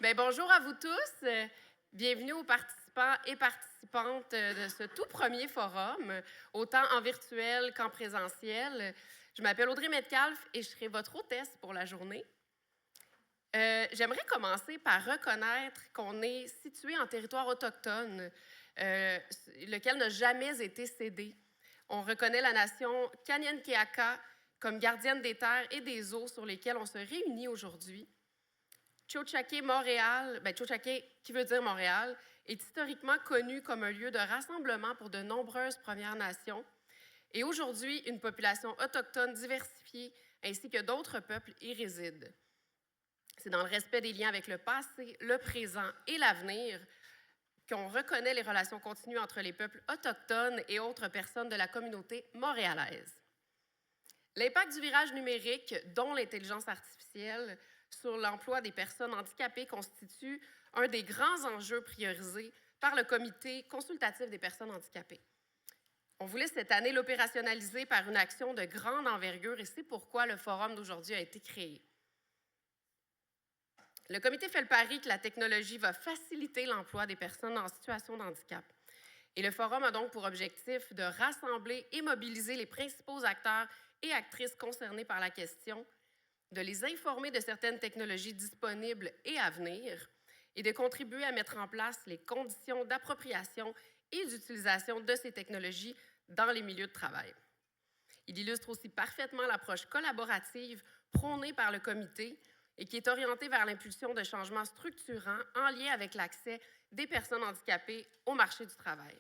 Bonjour à vous tous. Bienvenue aux participants et participantes de ce tout premier forum, autant en virtuel qu'en présentiel. Je m'appelle Audrey Metcalfe et je serai votre hôtesse pour la journée. J'aimerais commencer par reconnaître qu'on est situé en territoire autochtone, lequel n'a jamais été cédé. On reconnaît la nation Kanien'kehá:ka comme gardienne des terres et des eaux sur lesquelles on se réunit aujourd'hui. Tiohtià:ke Montréal, Tiohtià:ke, qui veut dire Montréal, est historiquement connu comme un lieu de rassemblement pour de nombreuses Premières Nations et aujourd'hui, une population autochtone diversifiée ainsi que d'autres peuples y résident. C'est dans le respect des liens avec le passé, le présent et l'avenir qu'on reconnaît les relations continues entre les peuples autochtones et autres personnes de la communauté montréalaise. L'impact du virage numérique, dont l'intelligence artificielle, sur l'emploi des personnes handicapées constitue un des grands enjeux priorisés par le Comité consultatif des personnes handicapées. On voulait cette année l'opérationnaliser par une action de grande envergure et c'est pourquoi le forum d'aujourd'hui a été créé. Le comité fait le pari que la technologie va faciliter l'emploi des personnes en situation de handicap. Et le forum a donc pour objectif de rassembler et mobiliser les principaux acteurs et actrices concernés par la question, de les informer de certaines technologies disponibles et à venir, et de contribuer à mettre en place les conditions d'appropriation et d'utilisation de ces technologies dans les milieux de travail. Il illustre aussi parfaitement l'approche collaborative prônée par le comité et qui est orientée vers l'impulsion de changements structurants en lien avec l'accès des personnes handicapées au marché du travail.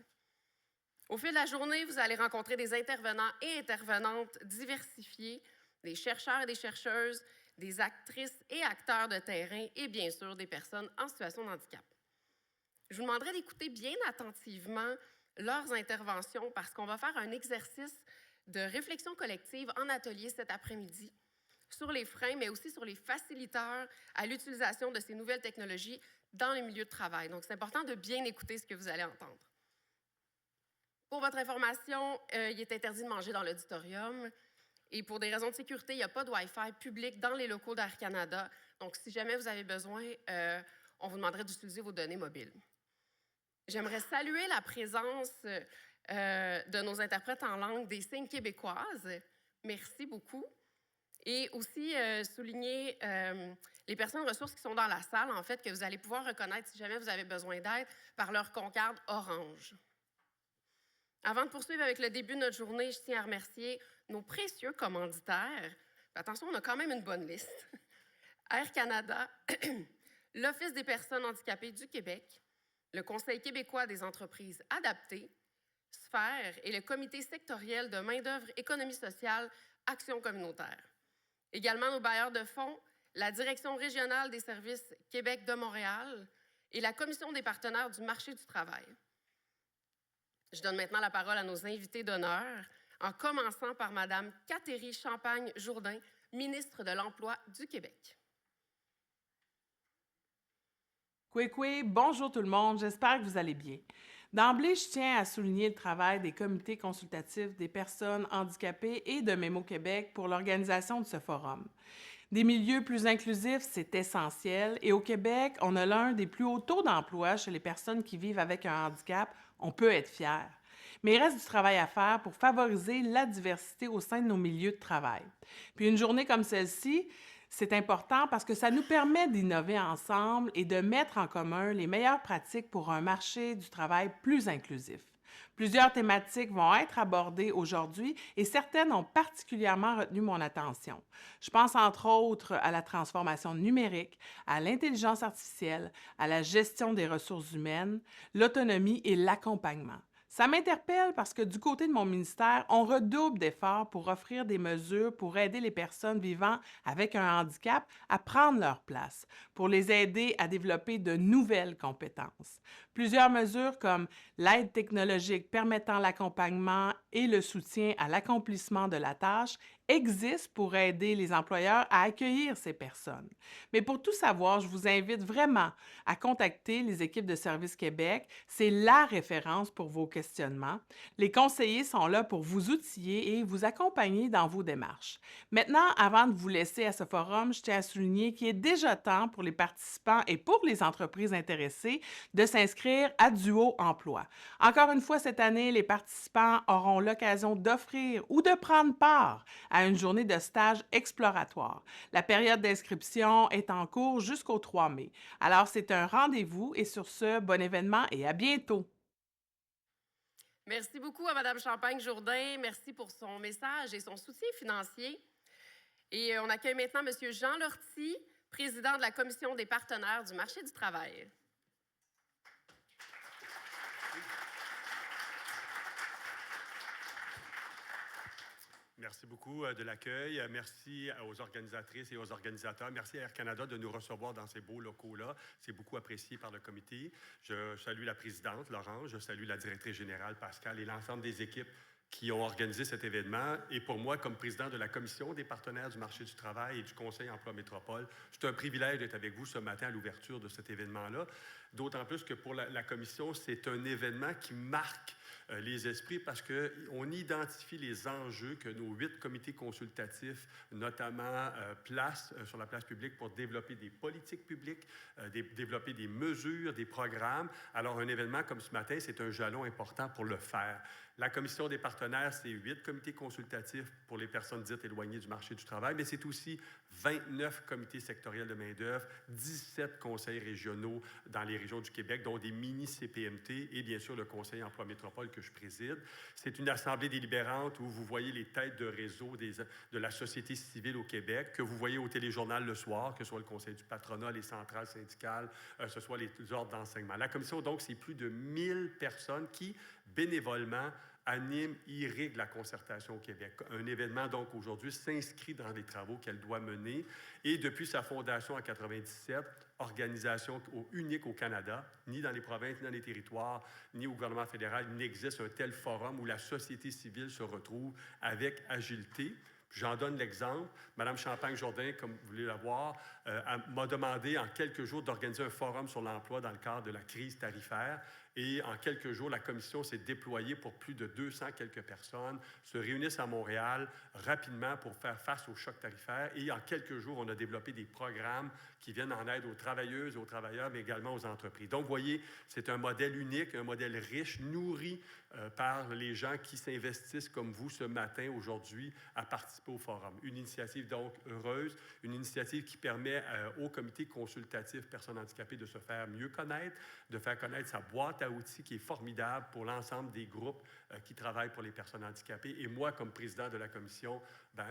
Au fil de la journée, vous allez rencontrer des intervenants et intervenantes diversifiés, des chercheurs et des chercheuses, des actrices et acteurs de terrain et bien sûr des personnes en situation de handicap. Je vous demanderai d'écouter bien attentivement leurs interventions parce qu'on va faire un exercice de réflexion collective en atelier cet après-midi sur les freins, mais aussi sur les facilitateurs à l'utilisation de ces nouvelles technologies dans les milieux de travail. Donc, c'est important de bien écouter ce que vous allez entendre. Pour votre information, il est interdit de manger dans l'auditorium et pour des raisons de sécurité, il n'y a pas de Wi-Fi public dans les locaux d'Air Canada. Donc, si jamais vous avez besoin, on vous demanderait d'utiliser vos données mobiles. J'aimerais saluer la présence de nos interprètes en langue des signes québécoises. Merci beaucoup. Et aussi souligner les personnes ressources qui sont dans la salle, en fait, que vous allez pouvoir reconnaître si jamais vous avez besoin d'aide par leur concarde orange. Avant de poursuivre avec le début de notre journée, je tiens à remercier nos précieux commanditaires. Attention, on a quand même une bonne liste. Air Canada, l'Office des personnes handicapées du Québec, le Conseil québécois des entreprises adaptées, Sphère et le Comité sectoriel de main-d'œuvre économie sociale Action communautaire. Également nos bailleurs de fonds, la Direction régionale des services Québec de Montréal et la Commission des partenaires du marché du travail. Je donne maintenant la parole à nos invités d'honneur, en commençant par Mme Catherine Champagne-Jourdain, ministre de l'Emploi du Québec. Kwekwe, bonjour tout le monde, j'espère que vous allez bien. D'emblée, je tiens à souligner le travail des comités consultatifs des personnes handicapées et de Mémo Québec pour l'organisation de ce forum. Des milieux plus inclusifs, c'est essentiel et au Québec, on a l'un des plus hauts taux d'emploi chez les personnes qui vivent avec un handicap. On peut être fier. Mais il reste du travail à faire pour favoriser la diversité au sein de nos milieux de travail. Puis une journée comme celle-ci, c'est important parce que ça nous permet d'innover ensemble et de mettre en commun les meilleures pratiques pour un marché du travail plus inclusif. Plusieurs thématiques vont être abordées aujourd'hui et certaines ont particulièrement retenu mon attention. Je pense entre autres à la transformation numérique, à l'intelligence artificielle, à la gestion des ressources humaines, l'autonomie et l'accompagnement. Ça m'interpelle parce que du côté de mon ministère, on redouble d'efforts pour offrir des mesures pour aider les personnes vivant avec un handicap à prendre leur place, pour les aider à développer de nouvelles compétences. Plusieurs mesures comme l'aide technologique permettant l'accompagnement et le soutien à l'accomplissement de la tâche existent pour aider les employeurs à accueillir ces personnes. Mais pour tout savoir, je vous invite vraiment à contacter les équipes de Service Québec. C'est la référence pour vos questionnements. Les conseillers sont là pour vous outiller et vous accompagner dans vos démarches. Maintenant, avant de vous laisser à ce forum, je tiens à souligner qu'il est déjà temps pour les participants et pour les entreprises intéressées de s'inscrire à Duo Emploi. Encore une fois, cette année, les participants auront l'occasion d'offrir ou de prendre part à une journée de stage exploratoire. La période d'inscription est en cours jusqu'au 3 mai. Alors, c'est un rendez-vous et sur ce, bon événement et à bientôt! Merci beaucoup à Mme Champagne-Jourdain. Merci pour son message et son soutien financier. Et on accueille maintenant M. Jean Lortie, président de la Commission des partenaires du marché du travail. Merci beaucoup de l'accueil. Merci aux organisatrices et aux organisateurs. Merci à Air Canada de nous recevoir dans ces beaux locaux-là. C'est beaucoup apprécié par le comité. Je salue la présidente, Laurence. Je salue la directrice générale, Pascal, et l'ensemble des équipes qui ont organisé cet événement. Et pour moi, comme président de la Commission des partenaires du marché du travail et du Conseil Emploi Métropole, c'est un privilège d'être avec vous ce matin à l'ouverture de cet événement-là. D'autant plus que pour la Commission, c'est un événement qui marque les esprits parce qu'on identifie les enjeux que nos 8 comités consultatifs, notamment, placent sur la place publique pour développer des politiques publiques, développer des mesures, des programmes. Alors, un événement comme ce matin, c'est un jalon important pour le faire. La Commission des partenaires, c'est 8 comités consultatifs pour les personnes dites éloignées du marché du travail, mais c'est aussi 29 comités sectoriels de main-d'œuvre, 17 conseils régionaux dans les régions du Québec, dont des mini-CPMT et bien sûr le Conseil Emploi Métropole que je préside. C'est une assemblée délibérante où vous voyez les têtes de réseau de la société civile au Québec, que vous voyez au téléjournal le soir, que ce soit le Conseil du patronat, les centrales syndicales, ce soit les ordres d'enseignement. La Commission, donc, c'est plus de 1000 personnes qui, bénévolement, anime, irrigue la concertation au Québec. Un événement, donc, aujourd'hui, s'inscrit dans les travaux qu'elle doit mener. Et depuis sa fondation en 1997, organisation unique au Canada, ni dans les provinces, ni dans les territoires, ni au gouvernement fédéral, il n'existe un tel forum où la société civile se retrouve avec agilité. J'en donne l'exemple. Mme Champagne-Jourdain, comme vous voulez la voir, m'a demandé en quelques jours d'organiser un forum sur l'emploi dans le cadre de la crise tarifaire. Et en quelques jours, la commission s'est déployée pour plus de 200 quelques personnes, se réunissent à Montréal rapidement pour faire face au choc tarifaire. Et en quelques jours, on a développé des programmes qui viennent en aide aux travailleuses et aux travailleurs, mais également aux entreprises. Donc, vous voyez, c'est un modèle unique, un modèle riche, nourri par les gens qui s'investissent comme vous ce matin, aujourd'hui, à participer au forum. Une initiative donc heureuse, une initiative qui permet au comité consultatif personnes handicapées de se faire mieux connaître, de faire connaître sa boîte à outils qui est formidable pour l'ensemble des groupes qui travaillent pour les personnes handicapées. Et moi, comme président de la commission,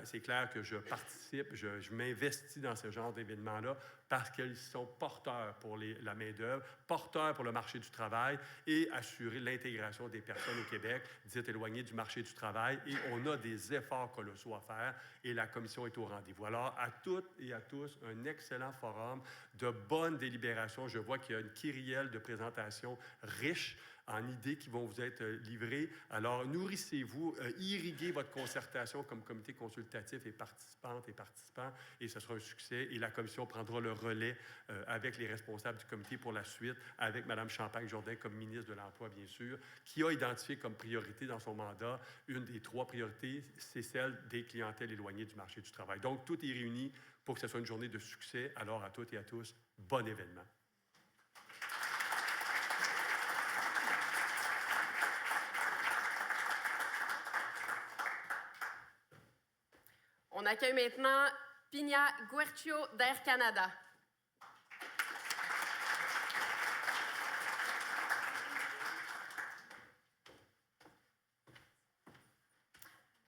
c'est clair que je participe, je m'investis dans ce genre d'événements-là parce qu'ils sont porteurs pour la main-d'œuvre, porteurs pour le marché du travail et assurer l'intégration des personnes au Québec, dites éloignées du marché du travail. Et on a des efforts colossaux à faire et la commission est au rendez-vous. Alors, à toutes et à tous, un excellent forum, de bonnes délibérations. Je vois qu'il y a une kyrielle de présentations riches en idées qui vont vous être livrées. Alors, nourrissez-vous, irriguez votre concertation comme comité consultatif et participantes et participants, et ce sera un succès. Et la commission prendra le relais avec les responsables du comité pour la suite, avec Mme Champagne-Jourdain comme ministre de l'Emploi, bien sûr, qui a identifié comme priorité dans son mandat, une des 3 priorités, c'est celle des clientèles éloignées du marché du travail. Donc, tout est réuni pour que ce soit une journée de succès. Alors, à toutes et à tous, bon événement. On accueille maintenant Pina Guercio d'Air Canada.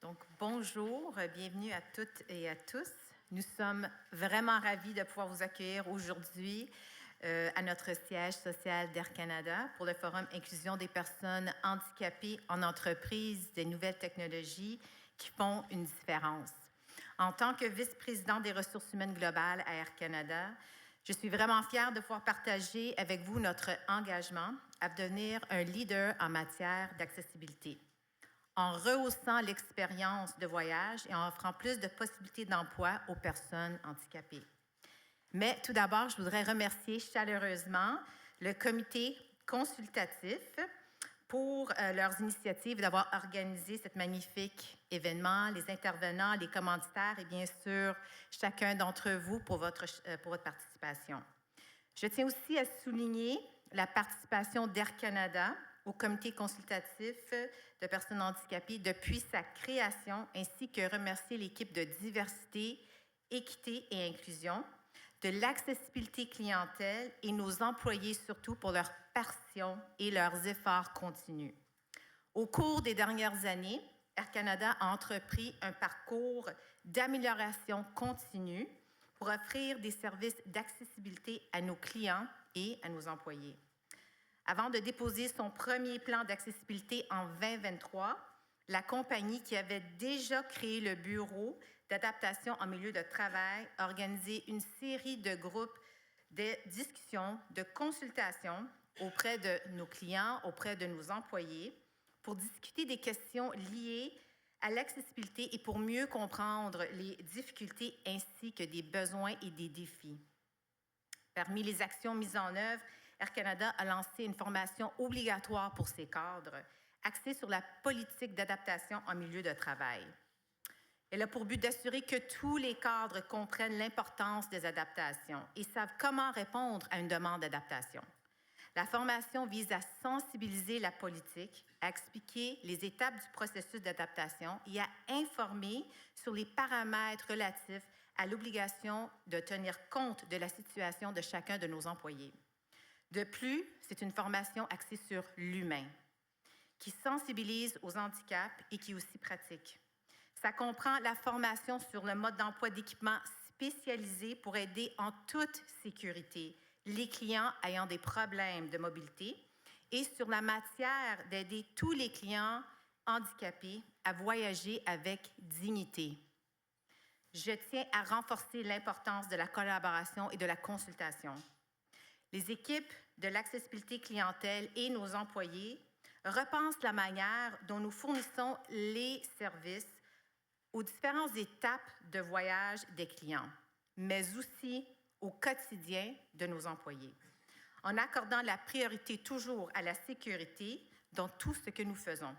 Donc, bonjour, bienvenue à toutes et à tous. Nous sommes vraiment ravis de pouvoir vous accueillir aujourd'hui à notre siège social d'Air Canada pour le Forum Inclusion des personnes handicapées en entreprise des nouvelles technologies qui font une différence. En tant que vice-présidente des ressources humaines globales à Air Canada, je suis vraiment fière de pouvoir partager avec vous notre engagement à devenir un leader en matière d'accessibilité, en rehaussant l'expérience de voyage et en offrant plus de possibilités d'emploi aux personnes handicapées. Mais tout d'abord, je voudrais remercier chaleureusement le comité consultatif pour leurs initiatives d'avoir organisé cet magnifique événement, les intervenants, les commanditaires et bien sûr chacun d'entre vous pour votre participation. Je tiens aussi à souligner la participation d'Air Canada au comité consultatif de personnes handicapées depuis sa création, ainsi que remercier l'équipe de diversité, équité et inclusion, de l'accessibilité clientèle et nos employés surtout pour leur passion et leurs efforts continus. Au cours des dernières années, Air Canada a entrepris un parcours d'amélioration continue pour offrir des services d'accessibilité à nos clients et à nos employés. Avant de déposer son premier plan d'accessibilité en 2023, la compagnie qui avait déjà créé le bureau d'adaptation en milieu de travail a organisé une série de groupes de discussion, de consultation auprès de nos clients, auprès de nos employés, pour discuter des questions liées à l'accessibilité et pour mieux comprendre les difficultés ainsi que des besoins et des défis. Parmi les actions mises en œuvre, Air Canada a lancé une formation obligatoire pour ses cadres, axée sur la politique d'adaptation en milieu de travail. Elle a pour but d'assurer que tous les cadres comprennent l'importance des adaptations et savent comment répondre à une demande d'adaptation. La formation vise à sensibiliser la politique, à expliquer les étapes du processus d'adaptation et à informer sur les paramètres relatifs à l'obligation de tenir compte de la situation de chacun de nos employés. De plus, c'est une formation axée sur l'humain, qui sensibilise aux handicaps et qui est aussi pratique. Ça comprend la formation sur le mode d'emploi d'équipements spécialisés pour aider en toute sécurité les clients ayant des problèmes de mobilité et sur la matière d'aider tous les clients handicapés à voyager avec dignité. Je tiens à renforcer l'importance de la collaboration et de la consultation. Les équipes de l'accessibilité clientèle et nos employés repensent la manière dont nous fournissons les services aux différentes étapes de voyage des clients, mais aussi au quotidien de nos employés, en accordant la priorité toujours à la sécurité dans tout ce que nous faisons.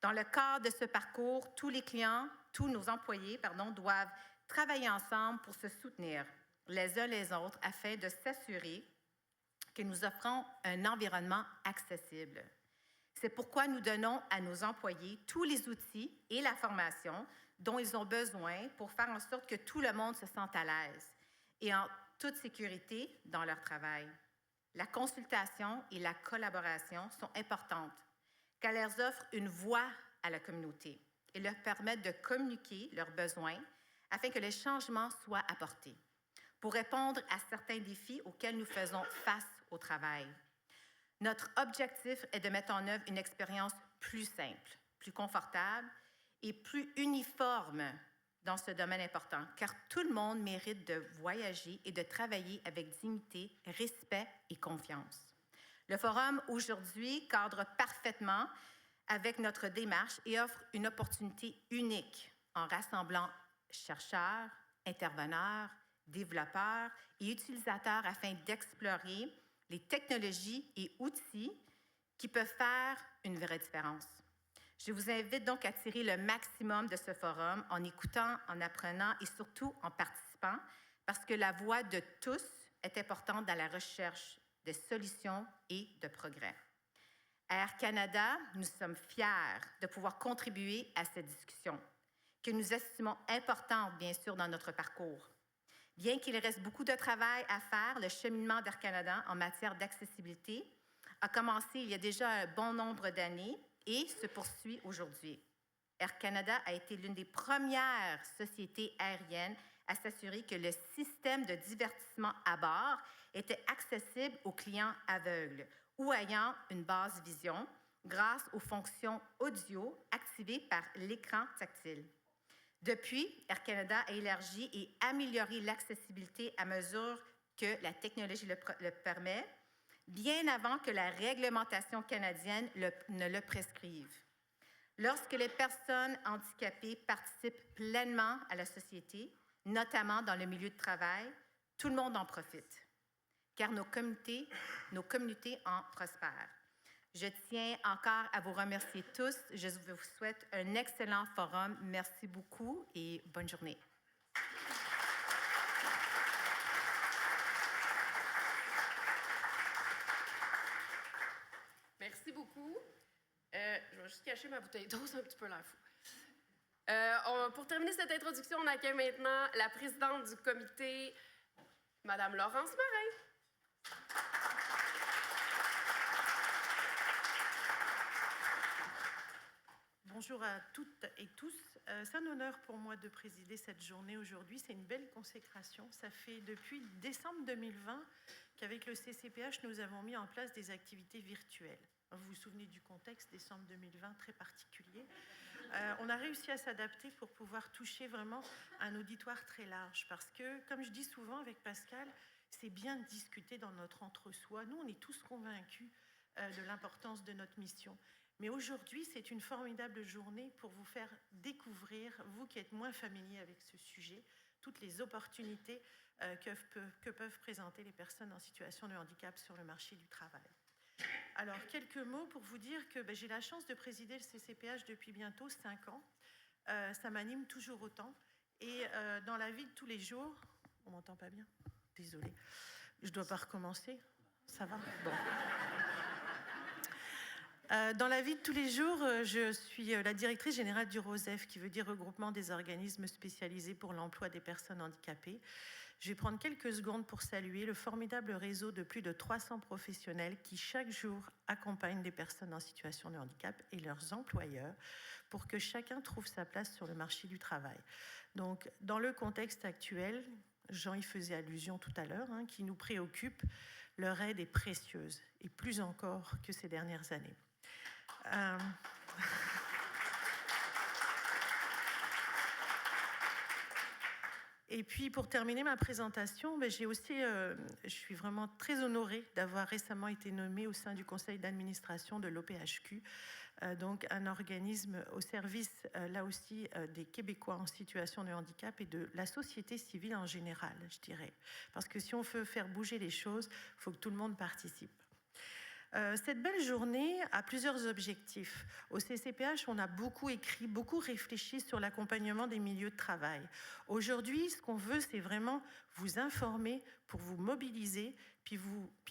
Dans le cadre de ce parcours, tous les clients, tous nos employés, doivent travailler ensemble pour se soutenir les uns les autres afin de s'assurer que nous offrons un environnement accessible. C'est pourquoi nous donnons à nos employés tous les outils et la formation dont ils ont besoin pour faire en sorte que tout le monde se sente à l'aise et en toute sécurité dans leur travail. La consultation et la collaboration sont importantes car elles offrent une voix à la communauté et leur permettent de communiquer leurs besoins afin que les changements soient apportés pour répondre à certains défis auxquels nous faisons face au travail. Notre objectif est de mettre en œuvre une expérience plus simple, plus confortable et plus uniforme dans ce domaine important, car tout le monde mérite de voyager et de travailler avec dignité, respect et confiance. Le forum aujourd'hui cadre parfaitement avec notre démarche et offre une opportunité unique en rassemblant chercheurs, intervenants, développeurs et utilisateurs afin d'explorer les technologies et outils qui peuvent faire une vraie différence. Je vous invite donc à tirer le maximum de ce forum en écoutant, en apprenant et surtout en participant, parce que la voix de tous est importante dans la recherche de solutions et de progrès. À Air Canada, nous sommes fiers de pouvoir contribuer à cette discussion, que nous estimons importante, bien sûr, dans notre parcours. Bien qu'il reste beaucoup de travail à faire, le cheminement d'Air Canada en matière d'accessibilité a commencé il y a déjà un bon nombre d'années et se poursuit aujourd'hui. Air Canada a été l'une des premières sociétés aériennes à s'assurer que le système de divertissement à bord était accessible aux clients aveugles ou ayant une basse vision grâce aux fonctions audio activées par l'écran tactile. Depuis, Air Canada a élargi et amélioré l'accessibilité à mesure que la technologie le permet, bien avant que la réglementation canadienne ne le prescrive. Lorsque les personnes handicapées participent pleinement à la société, notamment dans le milieu de travail, tout le monde en profite, car nos communautés en prospèrent. Je tiens encore à vous remercier tous. Je vous souhaite un excellent forum. Merci beaucoup et bonne journée. Merci beaucoup. Je vais juste cacher ma bouteille d'eau, c'est un petit peu l'air fou. Pour terminer cette introduction, on accueille maintenant la présidente du comité, Madame Laurence Marin. Bonjour à toutes et tous. C'est un honneur pour moi de présider cette journée aujourd'hui. C'est une belle consécration. Ça fait depuis décembre 2020 qu'avec le CCPH, nous avons mis en place des activités virtuelles. Vous vous souvenez du contexte, décembre 2020, très particulier. On a réussi à s'adapter pour pouvoir toucher vraiment un auditoire très large. Parce que, comme je dis souvent avec Pascal, c'est bien de discuter dans notre entre-soi. Nous, on est tous convaincus de l'importance de notre mission. Mais aujourd'hui, c'est une formidable journée pour vous faire découvrir, vous qui êtes moins familiers avec ce sujet, toutes les opportunités que peuvent présenter les personnes en situation de handicap sur le marché du travail. Alors, quelques mots pour vous dire que j'ai la chance de présider le CCPH depuis bientôt 5 ans. Ça m'anime toujours autant. Et dans la vie de tous les jours... On m'entend pas bien? Désolée. Je dois pas recommencer? Ça va? Bon. Dans la vie de tous les jours, je suis la directrice générale du ROSEF, qui veut dire Regroupement des organismes spécialisés pour l'emploi des personnes handicapées. Je vais prendre quelques secondes pour saluer le formidable réseau de plus de 300 professionnels qui, chaque jour, accompagnent des personnes en situation de handicap et leurs employeurs pour que chacun trouve sa place sur le marché du travail. Donc, dans le contexte actuel, Jean y faisait allusion tout à l'heure, qui nous préoccupe, leur aide est précieuse, et plus encore que ces dernières années. Et puis, pour terminer ma présentation, je suis vraiment très honorée d'avoir récemment été nommée au sein du conseil d'administration de l'OPHQ, donc un organisme au service, là aussi, des Québécois en situation de handicap et de la société civile en général, je dirais. Parce que si on veut faire bouger les choses, il faut que tout le monde participe. Cette belle journée a plusieurs objectifs. Au CCPH, on a beaucoup écrit, beaucoup réfléchi sur l'accompagnement des milieux de travail. Aujourd'hui, ce qu'on veut, c'est vraiment vous informer pour vous mobiliser, puis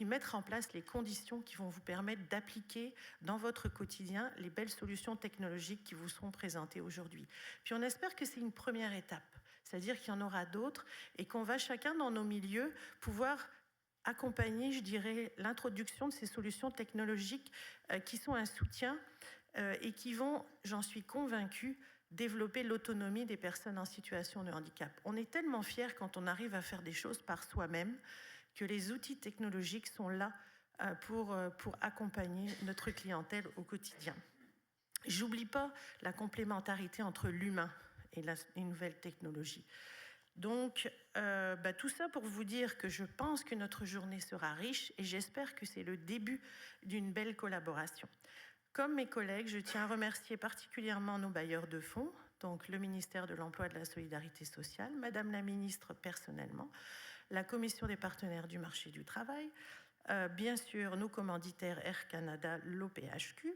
mettre en place les conditions qui vont vous permettre d'appliquer dans votre quotidien les belles solutions technologiques qui vous seront présentées aujourd'hui. Puis on espère que c'est une première étape, c'est-à-dire qu'il y en aura d'autres et qu'on va chacun dans nos milieux pouvoir accompagner, je dirais, l'introduction de ces solutions technologiques qui sont un soutien et qui vont, j'en suis convaincue, développer l'autonomie des personnes en situation de handicap. On est tellement fiers quand on arrive à faire des choses par soi-même que les outils technologiques sont là pour accompagner notre clientèle au quotidien. J'oublie pas la complémentarité entre l'humain et les nouvelles technologies. Donc, tout ça pour vous dire que je pense que notre journée sera riche et j'espère que c'est le début d'une belle collaboration. Comme mes collègues, je tiens à remercier particulièrement nos bailleurs de fonds, donc le ministère de l'Emploi et de la Solidarité sociale, Madame la ministre personnellement, la Commission des partenaires du marché du travail, bien sûr nos commanditaires Air Canada, l'OPHQ,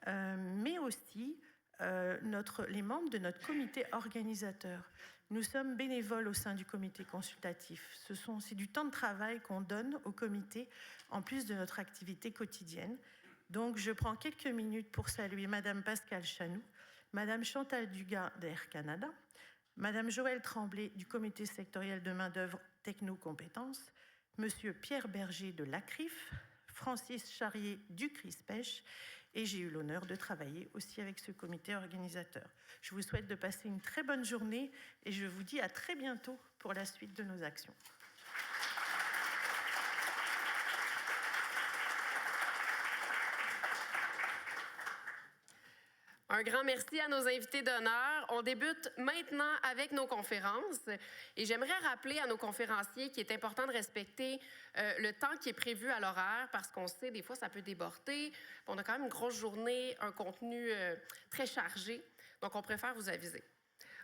mais aussi les membres de notre comité organisateur. Nous sommes bénévoles au sein du comité consultatif. C'est du temps de travail qu'on donne au comité en plus de notre activité quotidienne. Donc, je prends quelques minutes pour saluer Madame Pascale Chanou, Madame Chantal Dugas d'Air Canada, Madame Joëlle Tremblay du comité sectoriel de main-d'œuvre Techno-Compétences, Monsieur Pierre Berger de l'ACRIF, Francis Charrier du CRISPECH, et j'ai eu l'honneur de travailler aussi avec ce comité organisateur. Je vous souhaite de passer une très bonne journée et je vous dis à très bientôt pour la suite de nos actions. Un Un grand merci à nos invités d'honneur. On débute maintenant avec nos conférences. Et j'aimerais rappeler à nos conférenciers qu'il est important de respecter le temps qui est prévu à l'horaire parce qu'on sait, des fois, ça peut déborder. On a quand même une grosse journée, un contenu très chargé. Donc, on préfère vous aviser.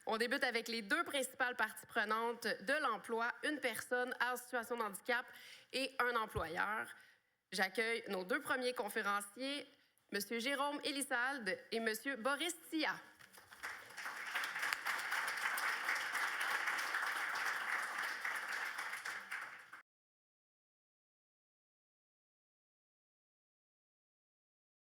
On débute avec les deux principales parties prenantes de l'emploi, une personne en situation de handicap et un employeur. J'accueille nos deux premiers conférenciers, M. Jérôme Elissalde et M. Boris Tia.